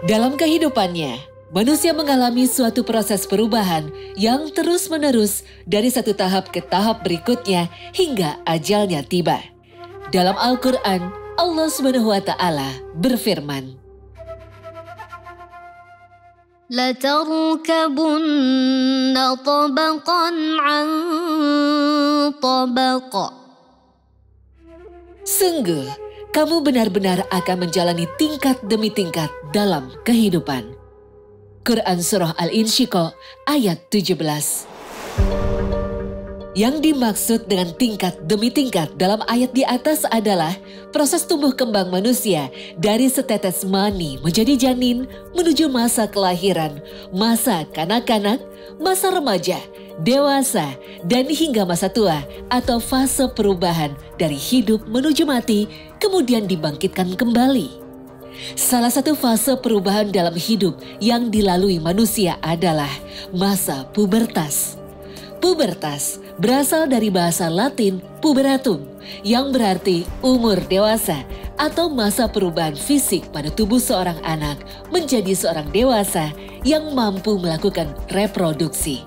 Dalam kehidupannya, manusia mengalami suatu proses perubahan yang terus-menerus dari satu tahap ke tahap berikutnya hingga ajalnya tiba. Dalam Al-Quran, Allah SWT berfirman, لَتَرْكَبُنَّ طَبَقًا عَنْ طَبَقٍ. Sungguh, kamu benar-benar akan menjalani tingkat demi tingkat dalam kehidupan. Quran Surah Al-Insyiqaq ayat 17. Yang dimaksud dengan tingkat demi tingkat dalam ayat di atas adalah proses tumbuh kembang manusia dari setetes mani menjadi janin menuju masa kelahiran, masa kanak-kanak, masa remaja, dewasa, dan hingga masa tua atau fase perubahan dari hidup menuju mati kemudian dibangkitkan kembali. Salah satu fase perubahan dalam hidup yang dilalui manusia adalah masa pubertas. Pubertas berasal dari bahasa Latin puberatum yang berarti umur dewasa atau masa perubahan fisik pada tubuh seorang anak menjadi seorang dewasa yang mampu melakukan reproduksi.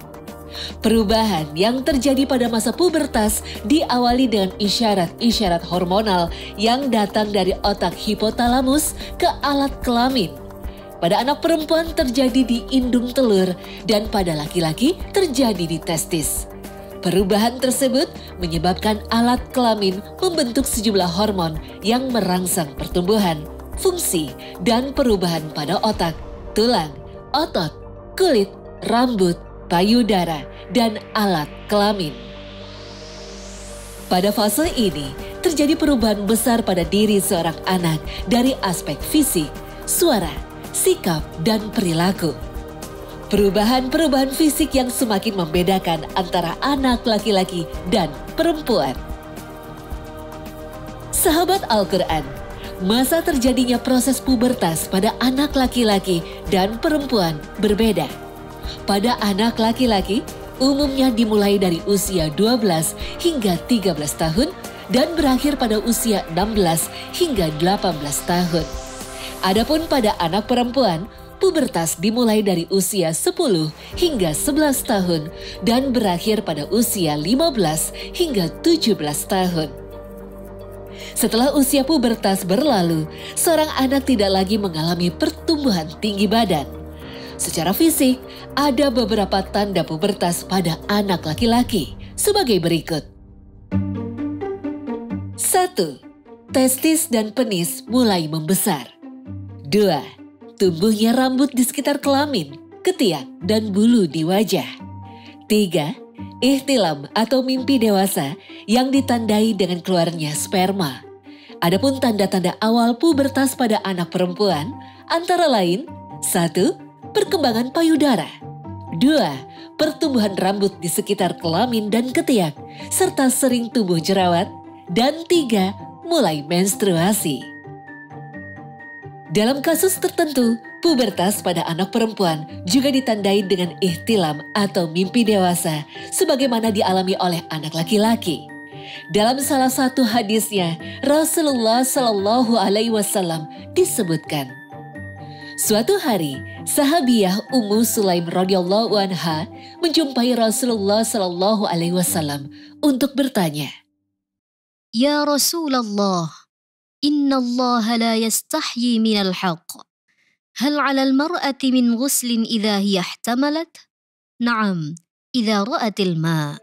Perubahan yang terjadi pada masa pubertas diawali dengan isyarat-isyarat hormonal yang datang dari otak hipotalamus ke alat kelamin. Pada anak perempuan terjadi di indung telur dan pada laki-laki terjadi di testis. Perubahan tersebut menyebabkan alat kelamin membentuk sejumlah hormon yang merangsang pertumbuhan, fungsi, dan perubahan pada otak, tulang, otot, kulit, rambut, payudara, dan alat kelamin. Pada fase ini, terjadi perubahan besar pada diri seorang anak dari aspek fisik, suara, sikap, dan perilaku. Perubahan-perubahan fisik yang semakin membedakan antara anak laki-laki dan perempuan. Sahabat Al-Quran, masa terjadinya proses pubertas pada anak laki-laki dan perempuan berbeda. Pada anak laki-laki, umumnya dimulai dari usia 12 hingga 13 tahun dan berakhir pada usia 16 hingga 18 tahun. Adapun pada anak perempuan, pubertas dimulai dari usia 10 hingga 11 tahun dan berakhir pada usia 15 hingga 17 tahun. Setelah usia pubertas berlalu, seorang anak tidak lagi mengalami pertumbuhan tinggi badan. Secara fisik, ada beberapa tanda pubertas pada anak laki-laki sebagai berikut. 1. Testis dan penis mulai membesar. 2. Tumbuhnya rambut di sekitar kelamin, ketiak, dan bulu di wajah. 3. Ihtilam atau mimpi dewasa yang ditandai dengan keluarnya sperma. Adapun tanda-tanda awal pubertas pada anak perempuan antara lain 1. Perkembangan payudara. 2. Pertumbuhan rambut di sekitar kelamin dan ketiak, serta sering tumbuh jerawat. Dan 3. Mulai menstruasi. Dalam kasus tertentu, pubertas pada anak perempuan juga ditandai dengan ihtilam atau mimpi dewasa sebagaimana dialami oleh anak laki-laki. Dalam salah satu hadisnya, Rasulullah Shallallahu Alaihi Wasallam disebutkan, suatu hari, sahabiyah Ummu Sulaim radhiyallahu anha menjumpai Rasulullah Shallallahu Alaihi Wasallam untuk bertanya, Ya Rasulullah, Inna Allah la yastahyi minal haqq. Hal 'ala al-mar'ati min ghuslin idha hiya ihtamalat? Na'am, idha ra'atil ma'.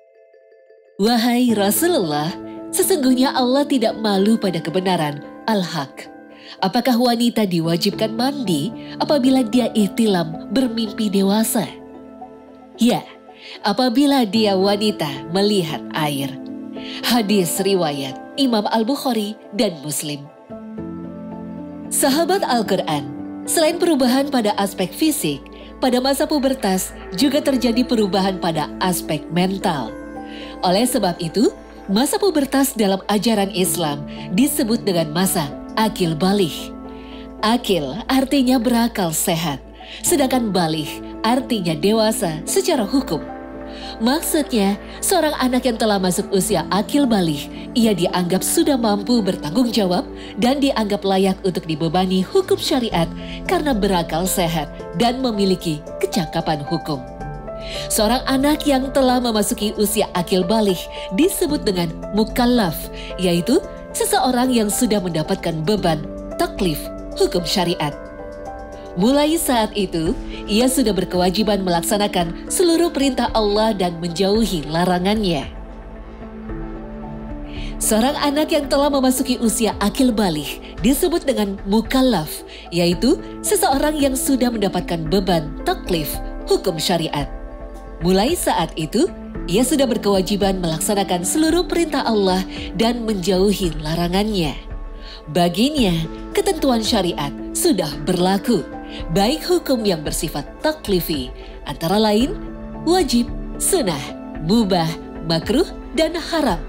Wahai Rasulullah, sesungguhnya Allah tidak malu pada kebenaran, al-haq. Apakah wanita diwajibkan mandi apabila dia ihtilam bermimpi dewasa? Ya, apabila dia wanita melihat air. Hadis riwayat Imam Al-Bukhari dan Muslim. Sahabat Al-Quran, selain perubahan pada aspek fisik, pada masa pubertas juga terjadi perubahan pada aspek mental. Oleh sebab itu, masa pubertas dalam ajaran Islam disebut dengan masa akil baligh. Akil artinya berakal sehat, sedangkan baligh artinya dewasa secara hukum. Maksudnya, seorang anak yang telah masuk usia akil baligh, ia dianggap sudah mampu bertanggung jawab dan dianggap layak untuk dibebani hukum syariat karena berakal sehat dan memiliki kecakapan hukum. Seorang anak yang telah memasuki usia akil baligh disebut dengan mukallaf, yaitu seseorang yang sudah mendapatkan beban taklif hukum syariat. Mulai saat itu, ia sudah berkewajiban melaksanakan seluruh perintah Allah dan menjauhi larangannya. Seorang anak yang telah memasuki usia akil baligh disebut dengan mukallaf, yaitu seseorang yang sudah mendapatkan beban taklif hukum syariat. Mulai saat itu, ia sudah berkewajiban melaksanakan seluruh perintah Allah dan menjauhi larangannya. Baginya, ketentuan syariat sudah berlaku, baik hukum yang bersifat taklifi, antara lain wajib, sunnah, mubah, makruh, dan haram,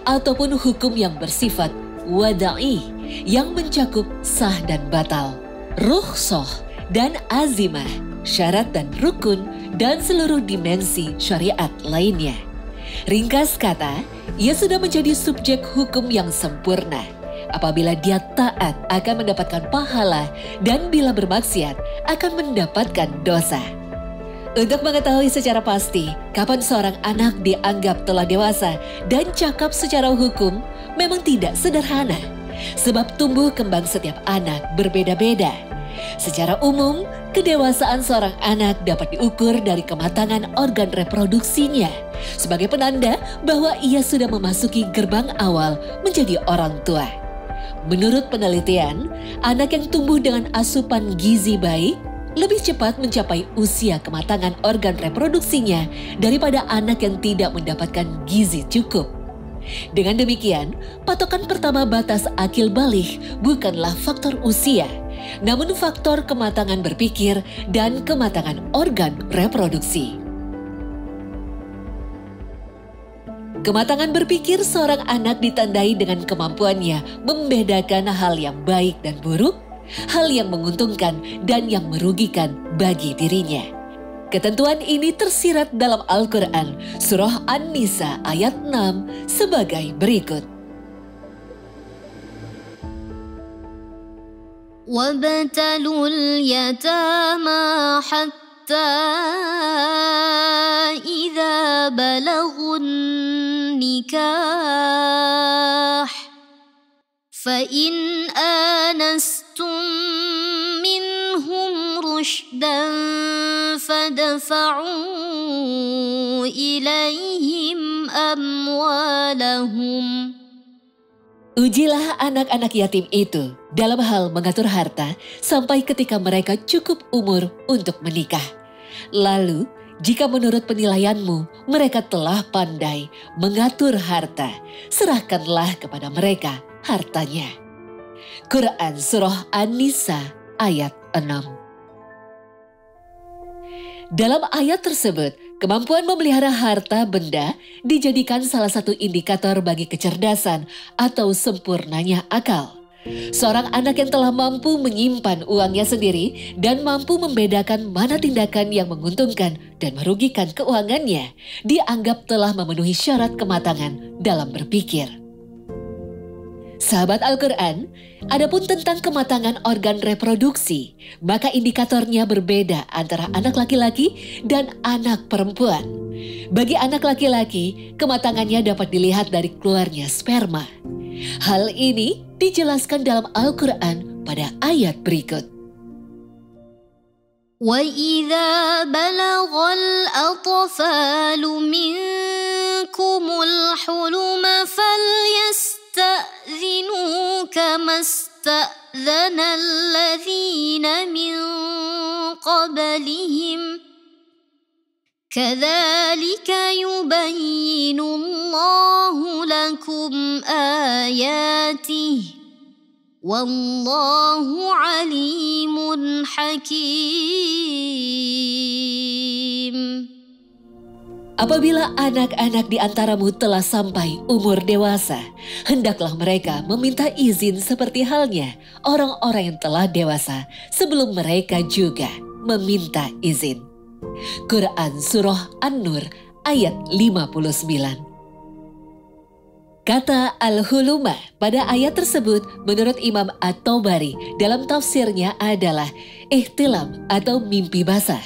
ataupun hukum yang bersifat wada'i, yang mencakup sah dan batal, rukhsah dan azimah, syarat dan rukun, dan seluruh dimensi syariat lainnya. Ringkas kata, ia sudah menjadi subjek hukum yang sempurna. Apabila dia taat akan mendapatkan pahala dan bila bermaksiat akan mendapatkan dosa. Untuk mengetahui secara pasti kapan seorang anak dianggap telah dewasa dan cakap secara hukum memang tidak sederhana. Sebab tumbuh kembang setiap anak berbeda-beda. Secara umum, kedewasaan seorang anak dapat diukur dari kematangan organ reproduksinya sebagai penanda bahwa ia sudah memasuki gerbang awal menjadi orang tua. Menurut penelitian, anak yang tumbuh dengan asupan gizi baik lebih cepat mencapai usia kematangan organ reproduksinya daripada anak yang tidak mendapatkan gizi cukup. Dengan demikian, patokan pertama batas akil baligh bukanlah faktor usia, namun faktor kematangan berpikir dan kematangan organ reproduksi. Kematangan berpikir seorang anak ditandai dengan kemampuannya membedakan hal yang baik dan buruk, hal yang menguntungkan dan yang merugikan bagi dirinya. Ketentuan ini tersirat dalam Al-Quran, Surah An-Nisa ayat 6 sebagai berikut. وَابْتَلُوا الْيَتَامَى حَتَّى إِذَا بَلَغُوا النِّكَاحَ فَإِنْ آنَسْتُمْ مِنْهُمْ رُشْدًا فَادْفَعُوا إِلَيْهِمْ أَمْوَالَهُمْ. Ujilah anak-anak yatim itu dalam hal mengatur harta sampai ketika mereka cukup umur untuk menikah. Lalu, jika menurut penilaianmu mereka telah pandai mengatur harta, serahkanlah kepada mereka hartanya. Quran Surah An-Nisa ayat 6. Dalam ayat tersebut, kemampuan memelihara harta benda dijadikan salah satu indikator bagi kecerdasan atau sempurnanya akal. Seorang anak yang telah mampu menyimpan uangnya sendiri dan mampu membedakan mana tindakan yang menguntungkan dan merugikan keuangannya, dianggap telah memenuhi syarat kematangan dalam berpikir. Sahabat Al-Quran, adapun tentang kematangan organ reproduksi, maka indikatornya berbeda antara anak laki-laki dan anak perempuan. Bagi anak laki-laki, kematangannya dapat dilihat dari keluarnya sperma. Hal ini dijelaskan dalam Al-Quran pada ayat berikut. وَإِذَا بَلَغَ الْأَطْفَالُ مِنْكُمُ الْحُلُمَ فَلْيَسْتَأْذِنُوا كَمَا اسْتَأْذَنَ الَّذِينَ مِنْ قَبْلِهِمْ كَذَلِكَ يُبَيِّنُ اللَّهُ لَكُمْ آيَاتِهِ وَاللَّهُ عَلِيمٌ حَكِيمٌ. Apabila anak-anak di antaramu telah sampai umur dewasa, hendaklah mereka meminta izin seperti halnya orang-orang yang telah dewasa sebelum mereka juga meminta izin. Quran Surah An-Nur ayat 59. Kata al-hulumah pada ayat tersebut menurut Imam At-Tabari dalam tafsirnya adalah ihtilam atau mimpi basah.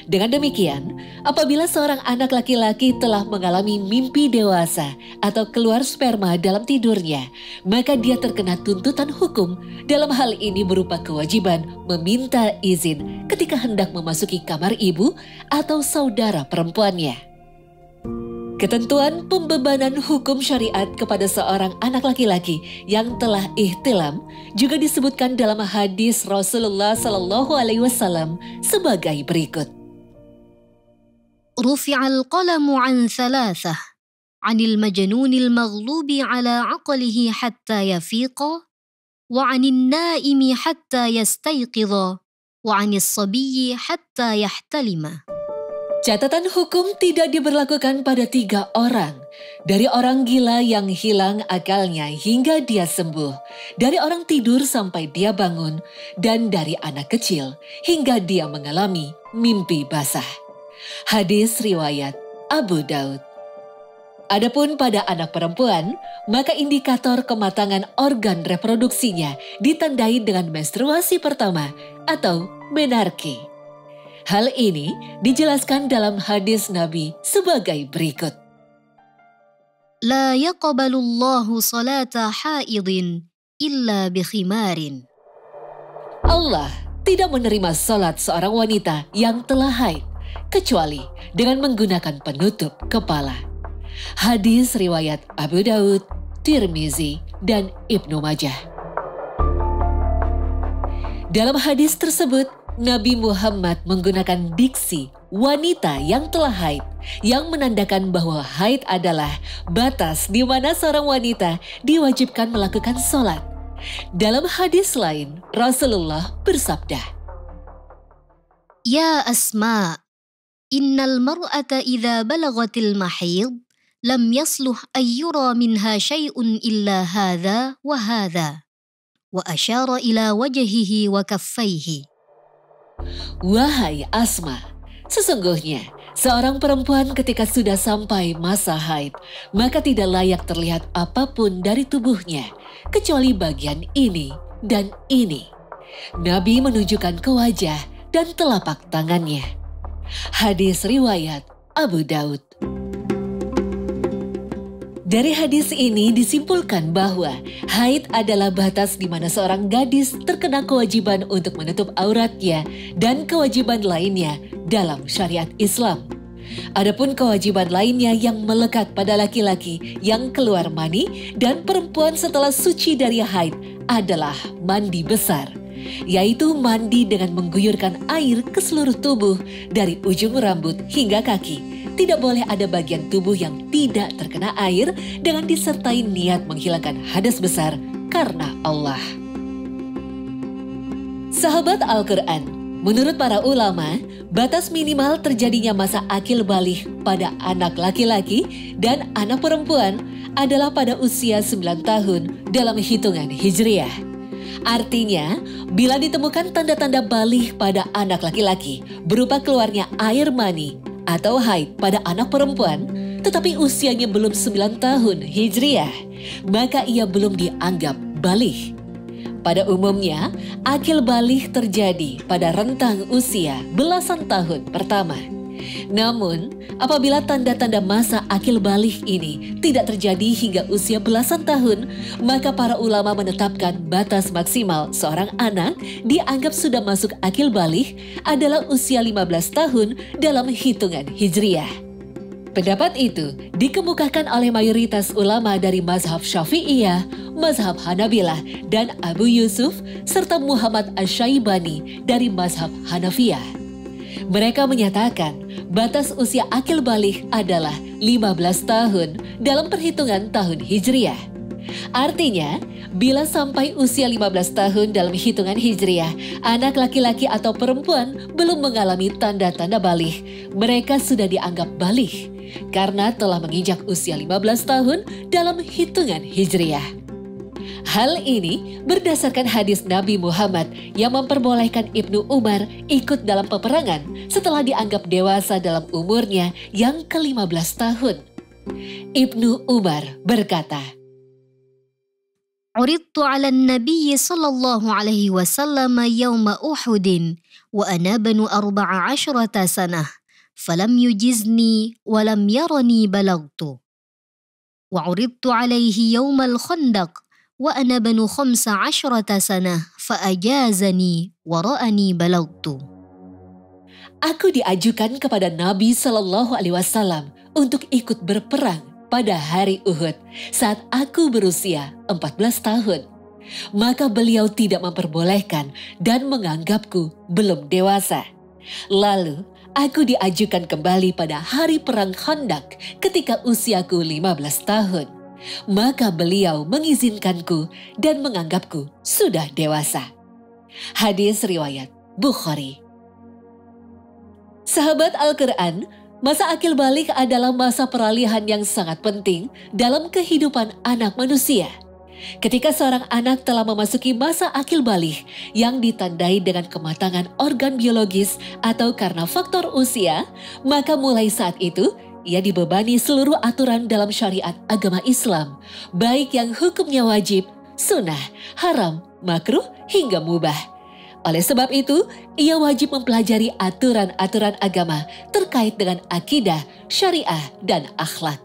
Dengan demikian, apabila seorang anak laki-laki telah mengalami mimpi dewasa atau keluar sperma dalam tidurnya, maka dia terkena tuntutan hukum. Dalam hal ini berupa kewajiban meminta izin ketika hendak memasuki kamar ibu atau saudara perempuannya. Ketentuan pembebanan hukum syariat kepada seorang anak laki-laki yang telah ihtilam juga disebutkan dalam hadis Rasulullah SAW sebagai berikut. Rufi'al qalamu an thalathah, anil majnunil maghlubi ala aqlihi hatta yafiqa, wa anin naimi hatta yastayqidha, wa anis sabiyyi hatta yahtalima. Catatan hukum tidak diberlakukan pada 3 orang. Dari orang gila yang hilang akalnya hingga dia sembuh, dari orang tidur sampai dia bangun, dan dari anak kecil hingga dia mengalami mimpi basah. Hadis riwayat Abu Daud. Adapun pada anak perempuan, maka indikator kematangan organ reproduksinya ditandai dengan menstruasi pertama atau menarche. Hal ini dijelaskan dalam hadis Nabi sebagai berikut. La yaqbalullahu salata haidin illa bikhimarin. Allah tidak menerima salat seorang wanita yang telah haid, kecuali dengan menggunakan penutup kepala. Hadis riwayat Abu Daud, Tirmizi, dan Ibnu Majah. Dalam hadis tersebut, Nabi Muhammad menggunakan diksi wanita yang telah haid, yang menandakan bahwa haid adalah batas di mana seorang wanita diwajibkan melakukan sholat. Dalam hadis lain, Rasulullah bersabda, Ya Asma, innal mar'ata idha balagatil mahid, lam yasluh ayyura minha syai'un illa hadha wa hadha. Wa asyara ila wajhihi wa kaffaihi. Wahai Asma, sesungguhnya seorang perempuan ketika sudah sampai masa haid, maka tidak layak terlihat apapun dari tubuhnya, kecuali bagian ini dan ini. Nabi menunjukkan ke wajah dan telapak tangannya. Hadis riwayat Abu Daud. Dari hadis ini disimpulkan bahwa haid adalah batas di mana seorang gadis terkena kewajiban untuk menutup auratnya dan kewajiban lainnya dalam syariat Islam. Adapun kewajiban lainnya yang melekat pada laki-laki yang keluar mani dan perempuan setelah suci dari haid adalah mandi besar, yaitu mandi dengan mengguyurkan air ke seluruh tubuh dari ujung rambut hingga kaki. Tidak boleh ada bagian tubuh yang tidak terkena air dengan disertai niat menghilangkan hadas besar karena Allah. Sahabat Al-Quran, menurut para ulama, batas minimal terjadinya masa akil baligh pada anak laki-laki dan anak perempuan adalah pada usia 9 tahun dalam hitungan Hijriah. Artinya, bila ditemukan tanda-tanda baligh pada anak laki-laki berupa keluarnya air mani atau haid pada anak perempuan, tetapi usianya belum 9 tahun Hijriah, maka ia belum dianggap baligh. Pada umumnya, akil baligh terjadi pada rentang usia belasan tahun pertama. Namun, apabila tanda-tanda masa akil baligh ini tidak terjadi hingga usia belasan tahun, maka para ulama menetapkan batas maksimal seorang anak dianggap sudah masuk akil baligh adalah usia 15 tahun dalam hitungan Hijriah. Pendapat itu dikemukakan oleh mayoritas ulama dari mazhab Syafi'iyah, mazhab Hanabilah, dan Abu Yusuf, serta Muhammad Asy-Syaibani dari mazhab Hanafiyah. Mereka menyatakan batas usia akil baligh adalah 15 tahun dalam perhitungan tahun Hijriah. Artinya, bila sampai usia 15 tahun dalam hitungan Hijriah, anak laki-laki atau perempuan belum mengalami tanda-tanda baligh, mereka sudah dianggap baligh karena telah menginjak usia 15 tahun dalam hitungan Hijriah. Hal ini berdasarkan hadis Nabi Muhammad yang memperbolehkan Ibnu Umar ikut dalam peperangan setelah dianggap dewasa dalam umurnya yang ke-15 tahun. Ibnu Umar berkata, عرضت على النبي صلى الله عليه وسلم يوم أحد وأنا بن 14 سنة فلم يجزني ولم يرني بلغت وعرضت عليه يوم الخندق وأنا بن 15 سنة فأجازني ورأني بلغت. Aku diajukan kepada Nabi Shallallahu Alaihi Wasallam untuk ikut berperang pada hari Uhud saat aku berusia 14 tahun. Maka beliau tidak memperbolehkan dan menganggapku belum dewasa. Lalu aku diajukan kembali pada hari perang Khandaq ketika usiaku 15 tahun. Maka beliau mengizinkanku dan menganggapku sudah dewasa. Hadis riwayat Bukhari. Sahabat Al-Quran, masa akil balik adalah masa peralihan yang sangat penting dalam kehidupan anak manusia. Ketika seorang anak telah memasuki masa akil balik yang ditandai dengan kematangan organ biologis atau karena faktor usia, maka mulai saat itu ia dibebani seluruh aturan dalam syariat agama Islam, baik yang hukumnya wajib, sunnah, haram, makruh, hingga mubah. Oleh sebab itu, ia wajib mempelajari aturan-aturan agama terkait dengan akidah, syariah, dan akhlak.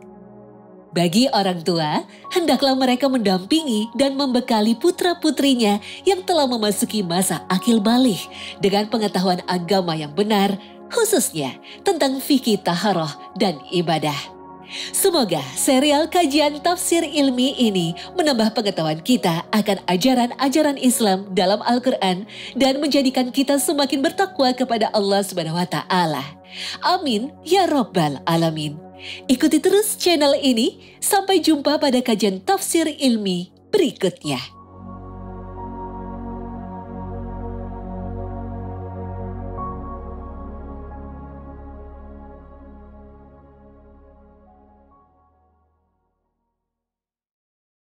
Bagi orang tua, hendaklah mereka mendampingi dan membekali putra-putrinya yang telah memasuki masa akil balik dengan pengetahuan agama yang benar, khususnya tentang fikih taharah dan ibadah. Semoga serial kajian tafsir ilmi ini menambah pengetahuan kita akan ajaran-ajaran Islam dalam Al-Quran dan menjadikan kita semakin bertakwa kepada Allah Subhanahu wa Ta'ala. Amin ya Rabbal Alamin. Ikuti terus channel ini. Sampai jumpa pada kajian tafsir ilmi berikutnya.